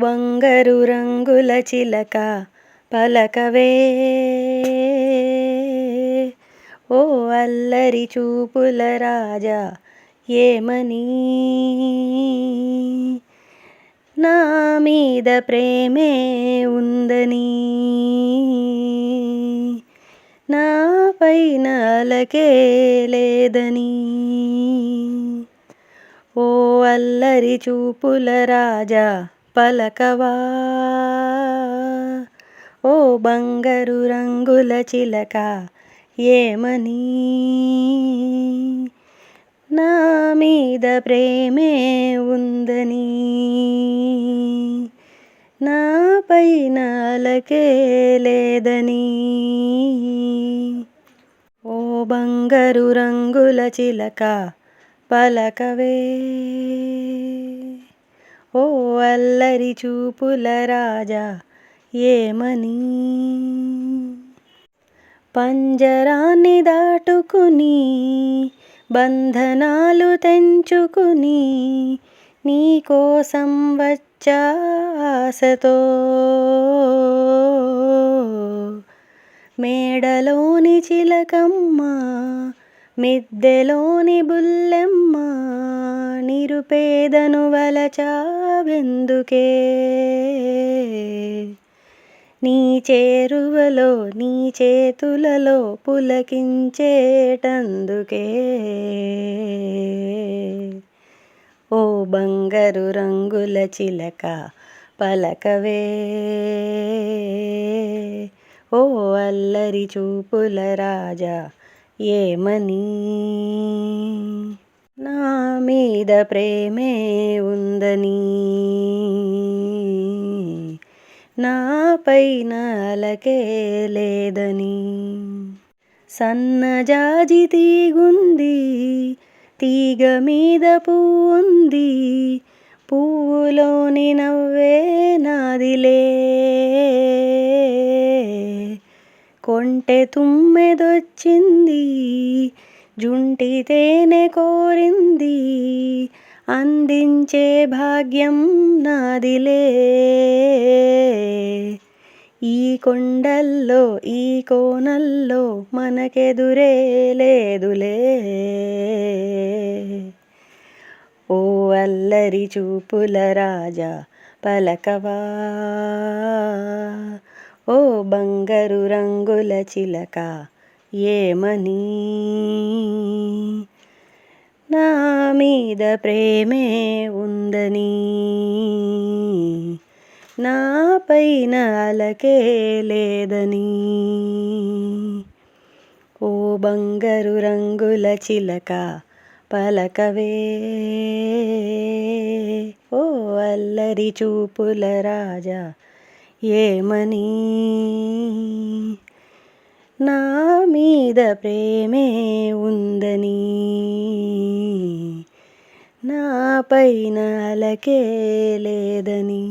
బంగారు రంగుల చిలక పలకవే, ఓ అల్లరి చూపుల రాజా ఏమని. నా మీద ప్రేమే ఉందని, నా పైన అలకే లేదని, ఓ అల్లరి చూపుల రాజా పలకవా, ఓ బంగారు రంగుల చిలక ఏమని. నా మీద ప్రేమే ఉందని, నా పైన అలకే లేదని, ఓ బంగారు రంగుల చిలక పలకవే, ఓ అల్లరి చూపుల రాజా ఏమని. పంజరాన్ని దాటుకుని బంధనాలు తెంచుకుని నీకోసం వచ్చా ఆశతో, మేడలోని చిలకమ్మ మిద్దెలోని బుల్లెమ్మ, నిరుపేదను వలచావెందుకే. నీ చేరువలో నీ చేతులలో పులకించేటందుకే, ఓ బంగారు రంగుల చిలక పలకవే, ఓ అల్లరి చూపుల రాజా ఏమని. నా మీద ప్రేమే ఉందని, నా పైన అలకే లేదని, సన్నజాజి తీగుంది తీగ మీద పువ్వుంది, పువ్వులోని నవ్వే నాదిలే, కొంటె తుమ్మెదొచ్చింది జుంటి తేనె కోరింది, అందించే భాగ్యం నాదిలే. ఈ కొండల్లో ఈ కోనల్లో మనకెదురే లేదులే, ఓ అల్లరి చూపుల రాజా పలకవా, ఓ బంగారు రంగుల చిలక ఏమని. నా మీద ప్రేమే ఉందని, నా పైన అలకే లేదని, ఓ బంగారు రంగుల చిలక పలకవే, ఓ అల్లరి చూపుల రాజా ఏమని. నా మీద ప్రేమే ఉందని, నా పైన అలకే లేదని.